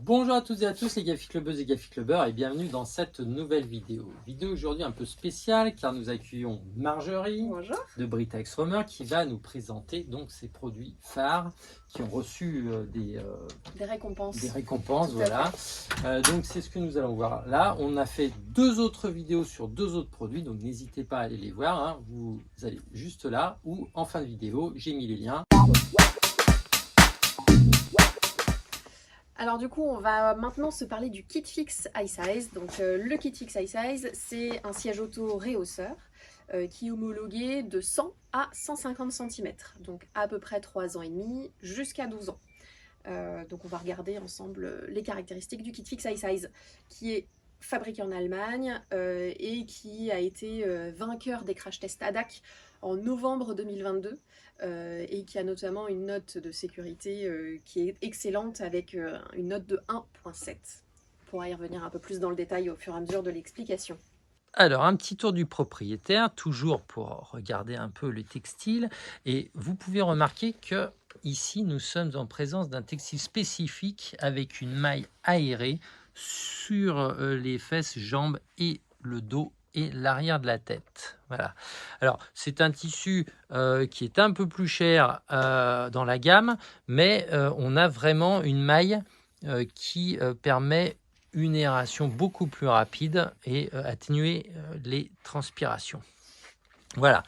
Bonjour à toutes et à tous les Gafi Clubbeuses et Gafi Clubbeurs et bienvenue dans cette nouvelle vidéo. Vidéo aujourd'hui un peu spéciale car nous accueillons Marjorie Bonjour. de Britax Romer qui va nous présenter donc ses produits phares qui ont reçu des récompenses. Voilà. Donc c'est ce que nous allons voir là. On a fait deux autres vidéos sur deux autres produits, donc n'hésitez pas à aller les voir. Hein. Vous allez juste là ou en fin de vidéo, j'ai mis les liens. Alors du coup, on va maintenant se parler du KitFix iSize. Donc le KitFix iSize, c'est un siège auto réhausseur qui est homologué de 100 à 150 cm. Donc à peu près 3 ans et demi jusqu'à 12 ans. Donc on va regarder ensemble les caractéristiques du KitFix iSize, qui est fabriqué en Allemagne et qui a été vainqueur des crash tests ADAC en novembre 2022 et qui a notamment une note de sécurité qui est excellente avec une note de 1.7. On pourra y revenir un peu plus dans le détail au fur et à mesure de l'explication. Alors, un petit tour du propriétaire, toujours pour regarder un peu le textile. Et vous pouvez remarquer que ici, nous sommes en présence d'un textile spécifique avec une maille aérée sur les fesses, jambes et le dos et l'arrière de la tête. Voilà. Alors, c'est un tissu qui est un peu plus cher dans la gamme, mais on a vraiment une maille qui permet une aération beaucoup plus rapide et atténuer les transpirations. Voilà.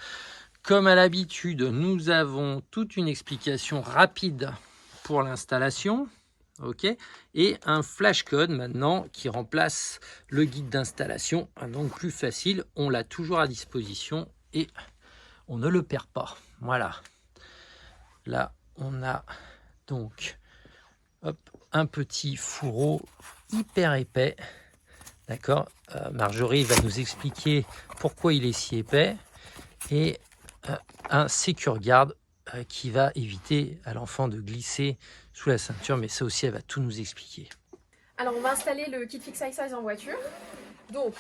Comme à l'habitude, nous avons toute une explication rapide pour l'installation. Ok, et un flash code maintenant qui remplace le guide d'installation, donc plus facile, on l'a toujours à disposition et on ne le perd pas. Voilà, là on a donc hop, un petit fourreau hyper épais, d'accord. Marjorie va nous expliquer pourquoi il est si épais et un Secure Guard qui va éviter à l'enfant de glisser sous la ceinture, mais ça aussi elle va tout nous expliquer. Alors on va installer le KitFix iSize en voiture. Donc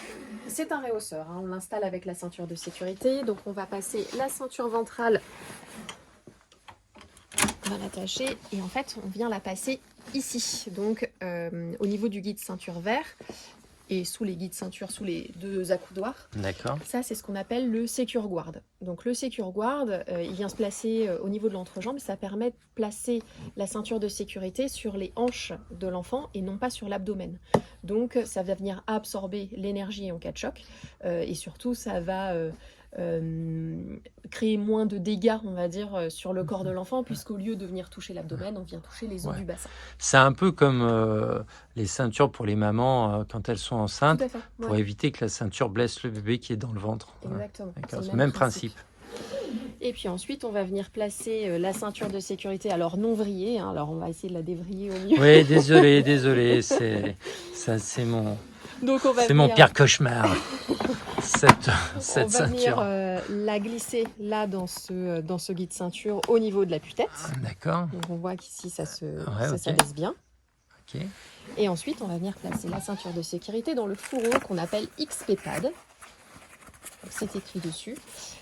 c'est un réhausseur, hein. On l'installe avec la ceinture de sécurité. Donc on va passer la ceinture ventrale, on va l'attacher et en fait on vient la passer ici, donc au niveau du guide ceinture vert et sous les guides ceinture, sous les deux accoudoirs. D'accord. Ça, c'est ce qu'on appelle le Secure Guard. Donc le Secure Guard, il vient se placer au niveau de l'entrejambe et ça permet de placer la ceinture de sécurité sur les hanches de l'enfant et non pas sur l'abdomen. Donc ça va venir absorber l'énergie en cas de choc et surtout ça va créer moins de dégâts, on va dire, sur le corps de l'enfant, puisqu'au lieu de venir toucher l'abdomen, on vient toucher les os du bassin. C'est un peu comme les ceintures pour les mamans quand elles sont enceintes, pour éviter que la ceinture blesse le bébé qui est dans le ventre. Exactement. C'est le même principe. Et puis ensuite, on va venir placer la ceinture de sécurité, alors non vrillée, hein, alors on va essayer de la dévriller au mieux. Oui, désolé, c'est mon pire cauchemar. cette on va ceinture. Venir la glisser là dans ce guide ceinture au niveau de la putette. D'accord. Donc on voit qu'ici ça okay. s'abaisse bien. Ok. Et ensuite, on va venir placer la ceinture de sécurité dans le fourreau qu'on appelle XP Pad. C'est écrit dessus.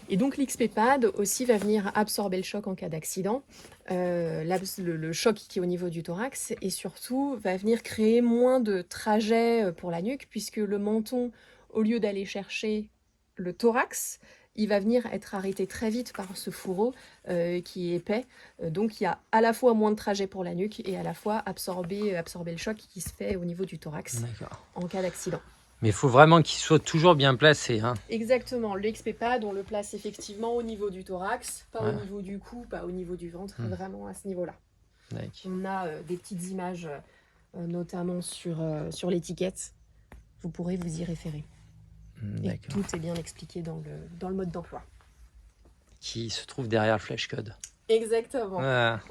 Et donc l'XP Pad aussi va venir absorber le choc en cas d'accident, le choc qui est au niveau du thorax, et surtout va venir créer moins de trajets pour la nuque, puisque le menton, au lieu d'aller chercher le thorax, il va venir être arrêté très vite par ce fourreau qui est épais. Donc il y a à la fois moins de trajets pour la nuque et à la fois absorber le choc qui se fait au niveau du thorax en cas d'accident. Mais il faut vraiment qu'il soit toujours bien placé. Hein. Exactement. Le XP Pad, on le place effectivement au niveau du thorax, pas au niveau du cou, pas au niveau du ventre, vraiment à ce niveau-là. On a des petites images, notamment sur l'étiquette. Vous pourrez vous y référer. Et tout est bien expliqué dans le mode d'emploi. Qui se trouve derrière le flashcode. Exactement.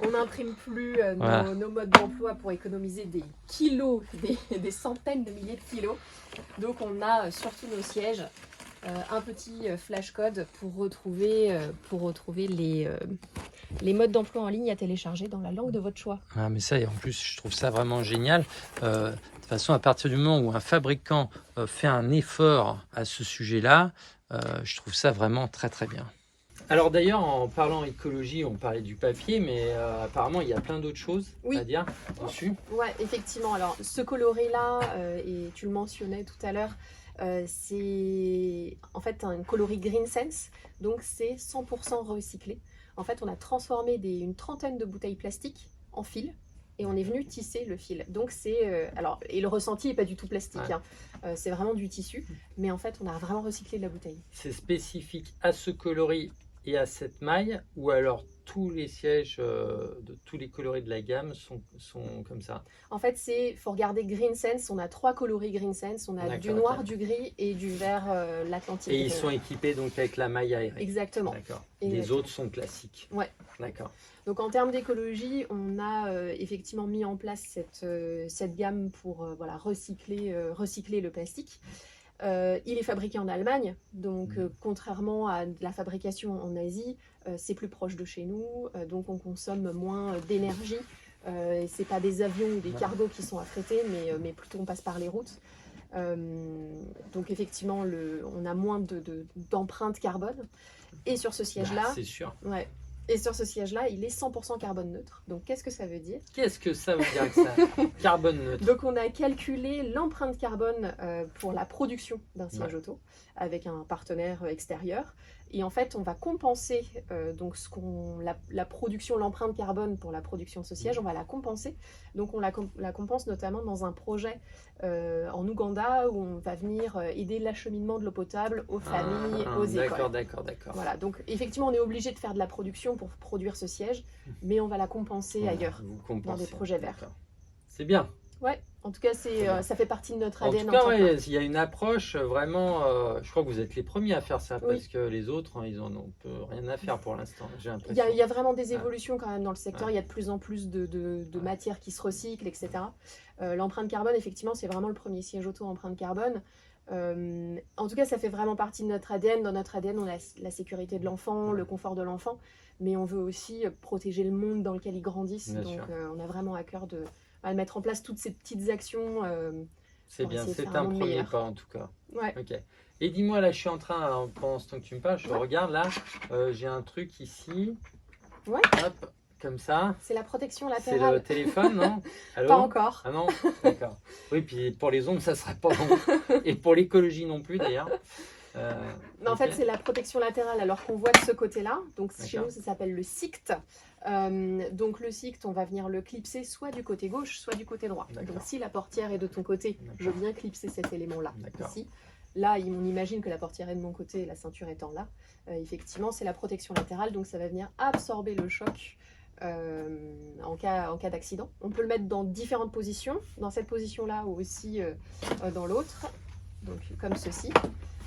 On n'imprime plus nos modes d'emploi pour économiser des kilos, des centaines de milliers de kilos. Donc on a sur tous nos sièges un petit flashcode pour retrouver les modes d'emploi en ligne à télécharger dans la langue de votre choix. Ah, mais ça, et en plus, je trouve ça vraiment génial. De toute façon, à partir du moment où un fabricant fait un effort à ce sujet-là, je trouve ça vraiment très très bien. Alors d'ailleurs, en parlant écologie, on parlait du papier, mais apparemment il y a plein d'autres choses Oui. à dire dessus. Ouais, effectivement. Alors, ce coloris-là, et tu le mentionnais tout à l'heure, c'est en fait un coloris Green Sense, donc c'est 100% recyclé. En fait, on a transformé une trentaine de bouteilles plastiques en fil et on est venu tisser le fil. Donc c'est alors, et le ressenti n'est pas du tout plastique, Ouais. hein. C'est vraiment du tissu, mais en fait, on a vraiment recyclé de la bouteille. C'est spécifique à ce coloris et à cette maille, ou alors tous les sièges de tous les coloris de la gamme sont comme ça? En fait, faut regarder Green Sense. On a 3 coloris Green Sense. On a du D'accord, noir, ok. du gris et du vert l'Atlantique. Et ils sont équipés donc avec la maille aérée. Exactement. D'accord. Les Exactement. autres sont classiques. Ouais. D'accord. Donc en termes d'écologie, on a effectivement mis en place cette gamme pour voilà, recycler le plastique. Il est fabriqué en Allemagne, donc contrairement à de la fabrication en Asie, c'est plus proche de chez nous, donc on consomme moins d'énergie. C'est pas des avions ou des cargos qui sont affrétés, mais plutôt on passe par les routes. Donc effectivement, on a moins d'empreinte carbone. Et sur ce siège-là, c'est sûr. ouais. Et sur ce siège-là, il est 100% carbone neutre. Donc, qu'est-ce que ça veut dire? Qu'est-ce que ça veut dire que ça? Carbone neutre. Donc, on a calculé l'empreinte carbone pour la production d'un siège auto avec un partenaire extérieur. Et en fait, on va compenser donc la production, l'empreinte carbone pour la production de ce siège, on va la compenser. Donc, on la compense notamment dans un projet en Ouganda où on va venir aider l'acheminement de l'eau potable aux familles, aux écoles. D'accord. Voilà, donc effectivement, on est obligé de faire de la production pour produire ce siège, mais on va la compenser ailleurs, dans des projets verts. C'est bien. Ouais, en tout cas, ça fait partie de notre En ADN. tout cas, ouais, il y a une approche vraiment. Je crois que vous êtes les premiers à faire ça, parce que les autres, hein, ils en ont rien à faire pour l'instant. J'ai l'impression. Il y a vraiment des évolutions quand même dans le secteur. Il y a de plus en plus de matières qui se recyclent, etc. L'empreinte carbone, effectivement, c'est vraiment le premier siège auto empreinte carbone. En tout cas, ça fait vraiment partie de notre ADN. Dans notre ADN, on a la sécurité de l'enfant, le confort de l'enfant, mais on veut aussi protéger le monde dans lequel ils grandissent. Donc, on a vraiment à cœur de mettre en place toutes ces petites actions. C'est bien, c'est un premier pas en tout cas. Ouais. Ok. Et dis-moi, là, je suis en train, pendant ce temps que tu me parles, je regarde là, j'ai un truc ici. Ouais. Hop, comme ça. C'est la protection C'est latérale. le téléphone, non? Allô? Pas encore. Ah non? D'accord. Oui, puis pour les ondes, ça serait pas bon. Et pour l'écologie non plus, d'ailleurs. Mais en fait, c'est la protection latérale, alors qu'on voit de ce côté-là. Donc, chez nous, ça s'appelle le SICT. Donc, le SICT, on va venir le clipser soit du côté gauche, soit du côté droit. Donc, si la portière est de ton côté, je viens clipser cet élément-là, ici. Là, on imagine que la portière est de mon côté et la ceinture étant là. Effectivement, c'est la protection latérale, donc ça va venir absorber le choc en cas d'accident. On peut le mettre dans différentes positions, dans cette position-là ou aussi dans l'autre, donc comme ceci.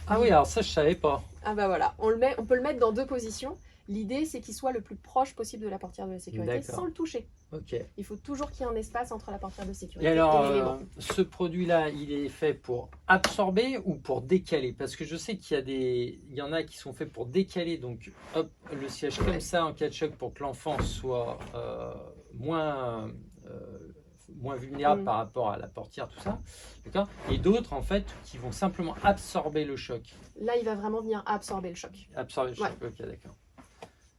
Ah oui, alors ça, je savais pas. Ah bah voilà, on peut le mettre dans 2 positions. L'idée, c'est qu'il soit le plus proche possible de la portière de la sécurité sans le toucher. Ok. Il faut toujours qu'il y ait un espace entre la portière de sécurité et alors, l'élément. Ce produit-là, il est fait pour absorber ou pour décaler? Parce que je sais qu'il y en a qui sont faits pour décaler, donc hop, le siège comme ça en cas de choc pour que l'enfant soit moins vulnérable par rapport à la portière, tout ça. D'accord. Et d'autres, en fait, qui vont simplement absorber le choc. Là, il va vraiment venir absorber le choc. Absorber le choc, ok, d'accord.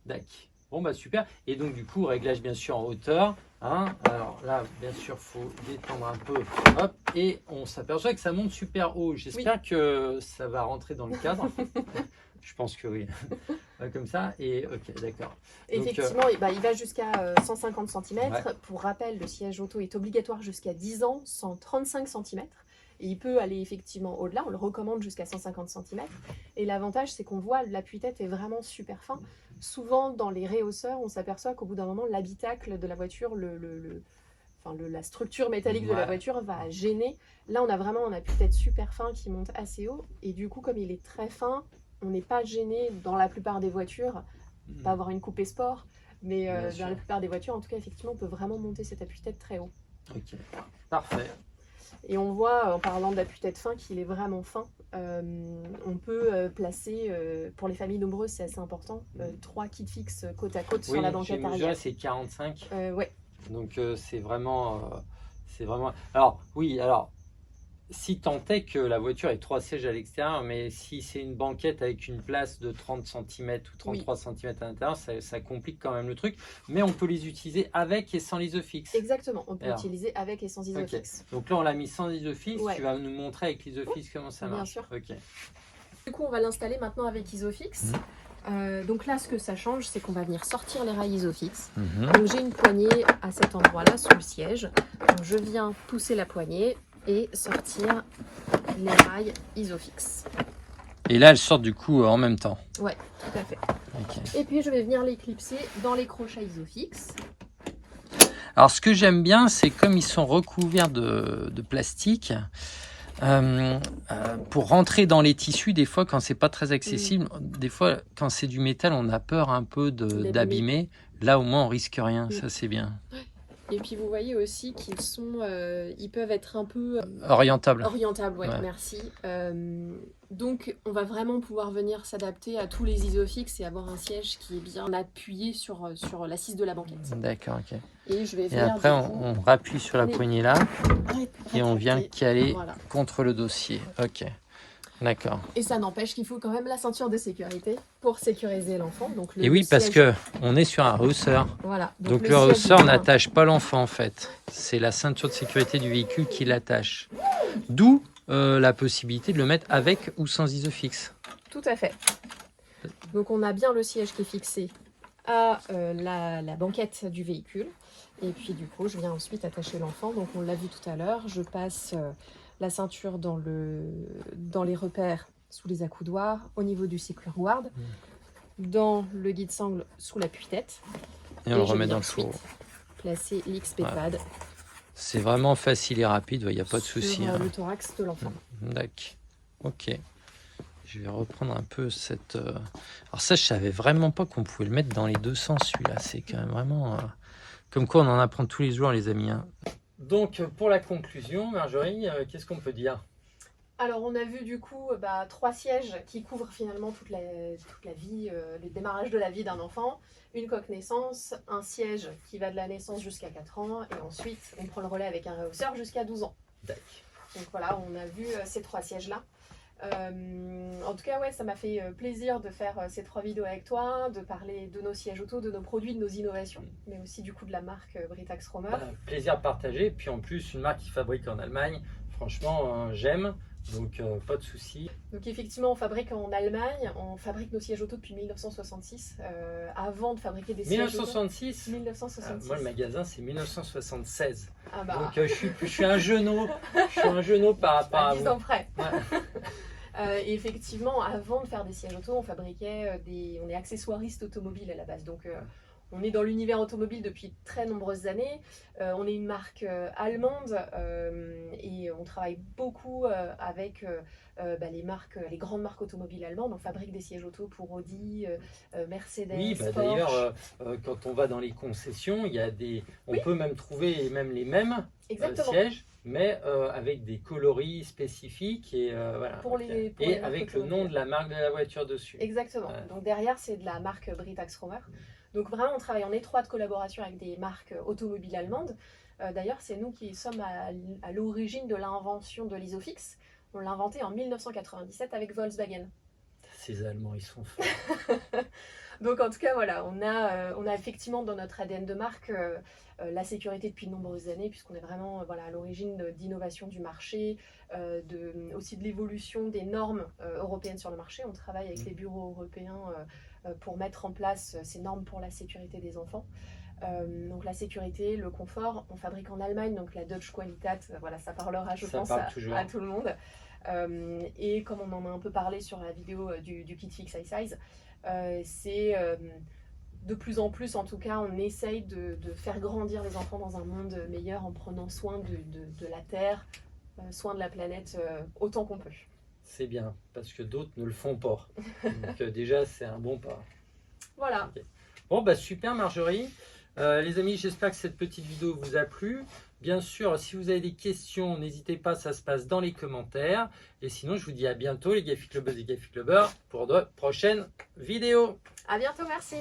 D'accord. Bon, bah super. Et donc, du coup, réglage bien sûr en hauteur. Hein. Alors là, bien sûr, il faut détendre un peu. Hop, et on s'aperçoit que ça monte super haut. J'espère que ça va rentrer dans le cadre. Je pense que oui. Comme ça. Et ok, d'accord. Effectivement, il va jusqu'à 150 cm. Pour rappel, le siège auto est obligatoire jusqu'à 10 ans, 135 cm. Et il peut aller effectivement au-delà, on le recommande jusqu'à 150 cm. Et l'avantage, c'est qu'on voit l'appui-tête est vraiment super fin. Souvent, dans les réhausseurs, on s'aperçoit qu'au bout d'un moment, l'habitacle de la voiture, la structure métallique de la voiture va gêner. Là, on a vraiment un appui-tête super fin qui monte assez haut. Et du coup, comme il est très fin, on n'est pas gêné dans la plupart des voitures, pas avoir une coupée sport, mais dans la plupart des voitures, en tout cas, effectivement, on peut vraiment monter cet appui-tête très haut. Ok, parfait. Et on voit, en parlant d'appui-tête fin, qu'il est vraiment fin. On peut placer, pour les familles nombreuses, c'est assez important, 3 kits fixes côte à côte sur la banquette arrière. C'est 45. Ouais. Donc c'est vraiment... Alors, oui, alors... si tant est que la voiture ait 3 sièges à l'extérieur, mais si c'est une banquette avec une place de 30 cm ou 33 cm à l'intérieur, ça complique quand même le truc. Mais on peut les utiliser avec et sans l'isofix. Exactement, on peut l'utiliser avec et sans isofix. Donc là, on l'a mis sans isofix. Ouais. Tu vas nous montrer avec l'isofix comment ça marche. Bien sûr. Ok. Du coup, on va l'installer maintenant avec isofix. Donc là, ce que ça change, c'est qu'on va venir sortir les rails isofix. Donc j'ai une poignée à cet endroit-là, sous le siège. Donc, je viens pousser la poignée et sortir les rails isofix. Et là, elles sortent du coup en même temps. Ouais, tout à fait. Okay. Et puis, je vais venir les clipser dans les crochets isofix. Alors, ce que j'aime bien, c'est comme ils sont recouverts de plastique, pour rentrer dans les tissus, des fois, quand c'est pas très accessible, des fois, quand c'est du métal, on a peur un peu d'abîmer. Là, au moins, on risque rien. Ça, c'est bien. Et puis, vous voyez aussi qu'ils sont, ils peuvent être un peu orientables. Orientables, ouais. Merci. Donc, on va vraiment pouvoir venir s'adapter à tous les isofix et avoir un siège qui est bien appuyé sur l'assise de la banquette. D'accord, ok. Et je vais et après, on rappuie sur la poignée là et on vient caler contre le dossier. Ok. D'accord. Et ça n'empêche qu'il faut quand même la ceinture de sécurité pour sécuriser l'enfant. Et oui, parce que on est sur un rehausseur. Voilà. Donc le rehausseur n'attache pas l'enfant en fait. C'est la ceinture de sécurité du véhicule qui l'attache. D'où la possibilité de le mettre avec ou sans isofix. Tout à fait. Donc on a bien le siège qui est fixé à la banquette du véhicule. Et puis du coup, je viens ensuite attacher l'enfant. Donc on l'a vu tout à l'heure, je passe la ceinture dans les repères sous les accoudoirs, au niveau du cycler guard, dans le guide sangle sous l'appui-tête. Et on le remet dans le four. Placer l'XP pad. C'est vraiment facile et rapide, il n'y a pas de souci. Sur le thorax de l'enfant. D'accord. Ok. Je vais reprendre un peu cette... Alors ça, je savais vraiment pas qu'on pouvait le mettre dans les deux sens, celui-là. C'est quand même vraiment... Comme quoi, on en apprend tous les jours, les amis. Donc, pour la conclusion, Marjorie, qu'est-ce qu'on peut dire? Alors, on a vu du coup 3 sièges qui couvrent finalement toute la vie, le démarrage de la vie d'un enfant. Une coque naissance, un siège qui va de la naissance jusqu'à 4 ans, et ensuite, on prend le relais avec un rehausseur jusqu'à 12 ans. D'accord. Donc voilà, on a vu ces 3 sièges-là. En tout cas, ouais, ça m'a fait plaisir de faire ces 3 vidéos avec toi, de parler de nos sièges auto, de nos produits, de nos innovations, mais aussi du coup de la marque Britax Romer. Plaisir partagé, puis en plus une marque qui fabrique en Allemagne, franchement j'aime, donc pas de souci. Donc effectivement, on fabrique en Allemagne, on fabrique nos sièges auto depuis 1966, avant de fabriquer des sièges auto. 1966. Moi le magasin c'est 1976. Ah bah. Donc je suis un genou, par rapport à 10 ans près. Et effectivement, avant de faire des sièges auto, on fabriquait on est accessoiriste automobile à la base. Donc on est dans l'univers automobile depuis très nombreuses années. On est une marque allemande et on travaille beaucoup avec les grandes marques automobiles allemandes. On fabrique des sièges auto pour Audi, Mercedes, oui, d'ailleurs, quand on va dans les concessions, il y a on peut même trouver même les mêmes sièges, mais avec des coloris spécifiques et voilà. Et avec le nom de la marque de la voiture dessus. Exactement. Donc derrière, c'est de la marque Britax Romer. Donc vraiment, on travaille en étroite collaboration avec des marques automobiles allemandes. D'ailleurs, c'est nous qui sommes à l'origine de l'invention de l'isofix. On l'a inventé en 1997 avec Volkswagen. Ces Allemands, ils sont forts. Donc en tout cas, voilà, on a effectivement dans notre ADN de marque la sécurité depuis de nombreuses années, puisqu'on est vraiment à l'origine d'innovation du marché, aussi de l'évolution des normes européennes sur le marché. On travaille avec les bureaux européens pour mettre en place ces normes pour la sécurité des enfants. Donc la sécurité, le confort, on fabrique en Allemagne, donc la Deutsche Qualität, voilà, ça parlera je pense à tout le monde. Et comme on en a un peu parlé sur la vidéo du KitFix iSize, c'est de plus en plus, en tout cas, on essaye de faire grandir les enfants dans un monde meilleur en prenant soin de la Terre, soin de la planète autant qu'on peut. C'est bien, parce que d'autres ne le font pas. Donc déjà, c'est un bon pas. Voilà. Okay. Bon, super Marjorie. Les amis, j'espère que cette petite vidéo vous a plu. Bien sûr, si vous avez des questions, n'hésitez pas, ça se passe dans les commentaires. Et sinon, je vous dis à bientôt les Gafi Clubbers et Gafi Clubbers pour de prochaines vidéos. À bientôt, merci.